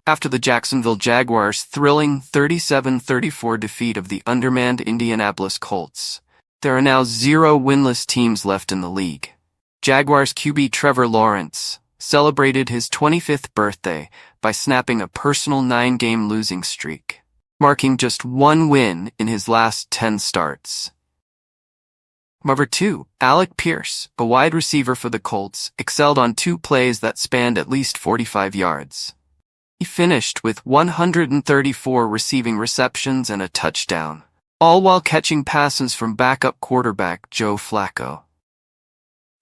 after the Jacksonville Jaguars' thrilling 37-34 defeat of the undermanned Indianapolis Colts. There are now 0 winless teams left in the league. Jaguars QB Trevor Lawrence celebrated his 25th birthday by snapping a personal 9-game losing streak, marking just 1 win in his last 10 starts. Number 2, Alec Pierce, a wide receiver for the Colts, excelled on 2 plays that spanned at least 45 yards. He finished with 134 receiving receptions and a touchdown, all while catching passes from backup quarterback Joe Flacco.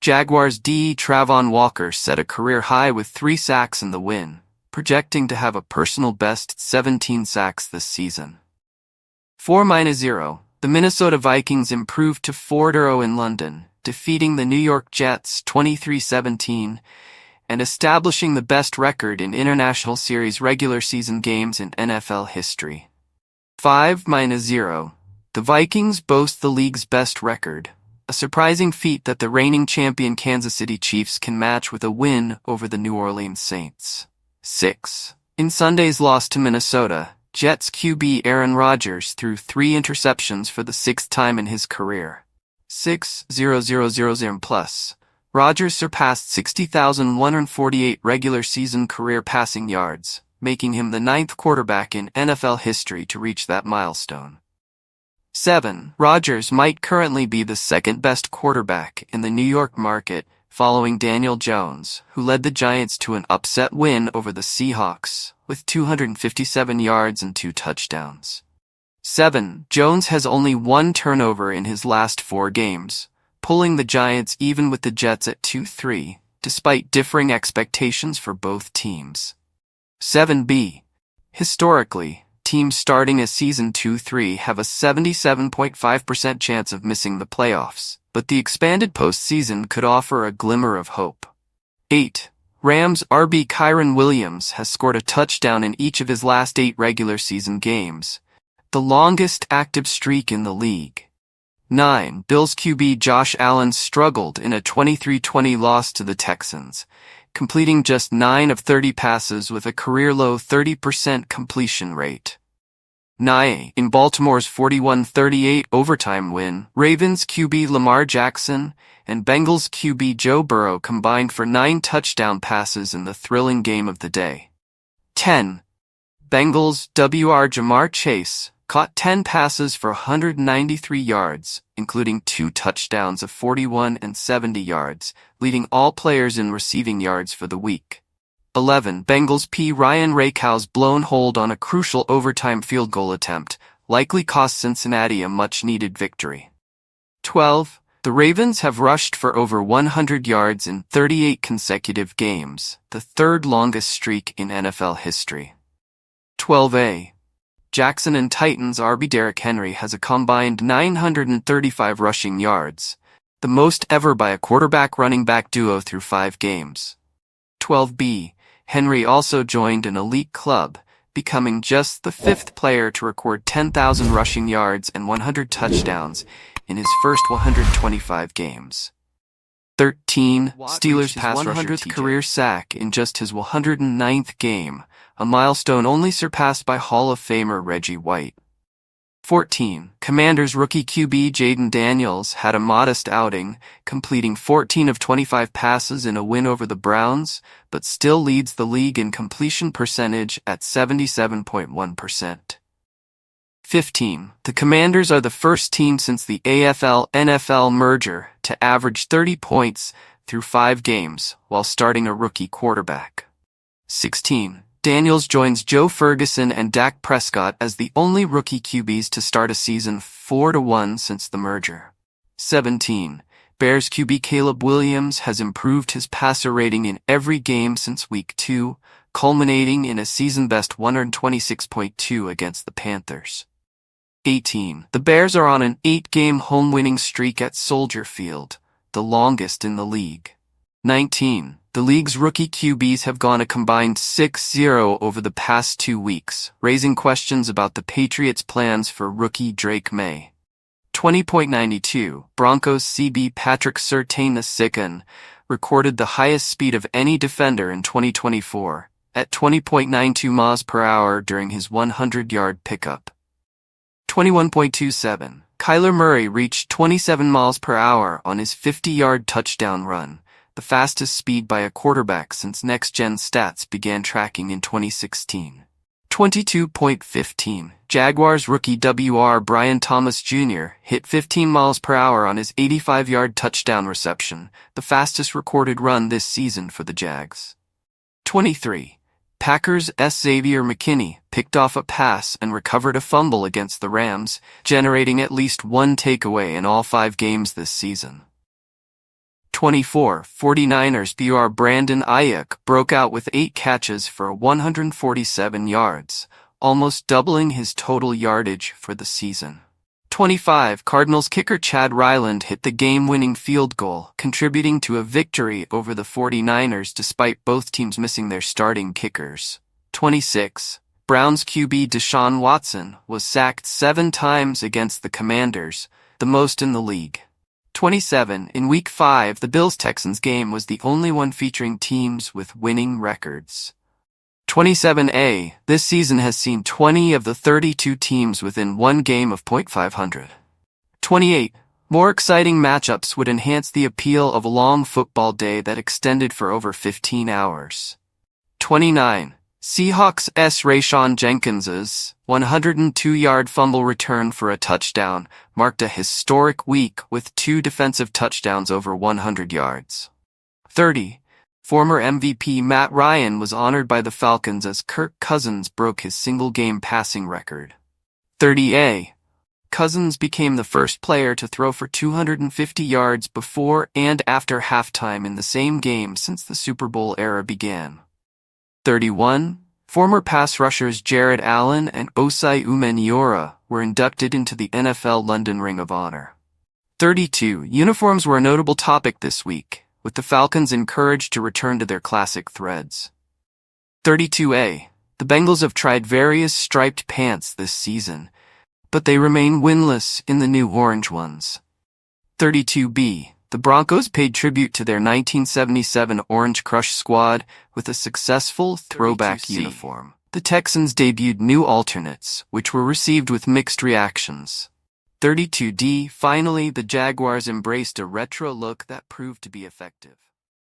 Jaguars DE Travon Walker set a career high with 3 sacks in the win, projecting to have a personal best 17 sacks this season. 4-0, the Minnesota Vikings improved to 4-0 in London, defeating the New York Jets 23-17, and establishing the best record in International Series regular season games in NFL history. 5-0, the Vikings boast the league's best record, a surprising feat that the reigning champion Kansas City Chiefs can match with a win over the New Orleans Saints. 6. In Sunday's loss to Minnesota, Jets QB Aaron Rodgers threw 3 interceptions for the 6th time in his career. 6,000 plus. Rodgers surpassed 60,148 regular season career passing yards, making him the 9th quarterback in NFL history to reach that milestone. 7. Rodgers might currently be the 2nd best quarterback in the New York market, following Daniel Jones, who led the Giants to an upset win over the Seahawks, with 257 yards and 2 touchdowns. 7. Jones has only 1 turnover in his last 4 games, pulling the Giants even with the Jets at 2-3, despite differing expectations for both teams. 7b. Historically, teams starting a season 2-3 have a 77.5% chance of missing the playoffs, but the expanded postseason could offer a glimmer of hope. 8. Rams RB Kyren Williams has scored a touchdown in each of his last 8 regular season games, the longest active streak in the league. 9. Bills QB Josh Allen struggled in a 23-20 loss to the Texans, completing just 9 of 30 passes with a career-low 30% completion rate. 9. In Baltimore's 41-38 overtime win, Ravens QB Lamar Jackson and Bengals QB Joe Burrow combined for 9 touchdown passes in the thrilling game of the day. 10. Bengals WR Jamar Chase caught 10 passes for 193 yards, including 2 touchdowns of 41 and 70 yards, leading all players in receiving yards for the week. 11. Bengals P. Ryan Rakow's blown hold on a crucial overtime field goal attempt likely cost Cincinnati a much-needed victory. 12. The Ravens have rushed for over 100 yards in 38 consecutive games, the 3rd longest streak in NFL history. 12a. Jackson and Titans RB Derrick Henry has a combined 935 rushing yards, the most ever by a quarterback-running back duo through 5 games. 12b. Henry also joined an elite club, becoming just the 5th player to record 10,000 rushing yards and 100 touchdowns in his first 125 games. 13. Steelers pass 100th career sack in just his 109th game, a milestone only surpassed by Hall of Famer Reggie White. 14. Commanders rookie QB Jaden Daniels had a modest outing, completing 14 of 25 passes in a win over the Browns, but still leads the league in completion percentage at 77.1%. 15. The Commanders are the first team since the AFL-NFL merger to average 30 points through 5 games while starting a rookie quarterback. 16. Daniels joins Joe Ferguson and Dak Prescott as the only rookie QBs to start a season 4-1 since the merger. 17. Bears QB Caleb Williams has improved his passer rating in every game since Week 2, culminating in a season-best 126.2 against the Panthers. 18. The Bears are on an 8-game home-winning streak at Soldier Field, the longest in the league. 19. The league's rookie QBs have gone a combined 6-0 over the past 2 weeks, raising questions about the Patriots' plans for rookie Drake May. 20.92, Broncos CB Patrick Surtain recorded the highest speed of any defender in 2024, at 20.92 miles per hour during his 100-yard pickup. 21.27. Kyler Murray reached 27 miles per hour on his 50-yard touchdown run, the fastest speed by a quarterback since Next Gen Stats began tracking in 2016. 22.15. Jaguars rookie Wr. Brian Thomas Jr. hit 15 miles per hour on his 85-yard touchdown reception, the fastest recorded run this season for the Jags. 23. Packers' Xavier McKinney picked off a pass and recovered a fumble against the Rams, generating at least one takeaway in all 5 games this season. 24. 49ers Br. Brandon Ayuk broke out with 8 catches for 147 yards, almost doubling his total yardage for the season. 25. Cardinals kicker Chad Ryland hit the game-winning field goal, contributing to a victory over the 49ers despite both teams missing their starting kickers. 26. Browns QB Deshaun Watson was sacked 7 times against the Commanders, the most in the league. 27. In Week 5, the Bills-Texans game was the only one featuring teams with winning records. 27A. This season has seen 20 of the 32 teams within one game of .500. 28. More exciting matchups would enhance the appeal of a long football day that extended for over 15 hours. 29. Seahawks' Rayshon Jenkins's 102-yard fumble return for a touchdown marked a historic week with 2 defensive touchdowns over 100 yards. 30. Former MVP Matt Ryan was honored by the Falcons as Kirk Cousins broke his single-game passing record. 30A. Cousins became the first player to throw for 250 yards before and after halftime in the same game since the Super Bowl era began. 31. Former pass rushers Jared Allen and Osai Umenyiora were inducted into the NFL London Ring of Honor. 32. Uniforms were a notable topic this week, with the Falcons encouraged to return to their classic threads. 32A. The Bengals have tried various striped pants this season, but they remain winless in the new orange ones. 32B. The Broncos paid tribute to their 1977 Orange Crush squad with a successful throwback 32C. Uniform. The Texans debuted new alternates, which were received with mixed reactions. 32D. Finally, the Jaguars embraced a retro look that proved to be effective.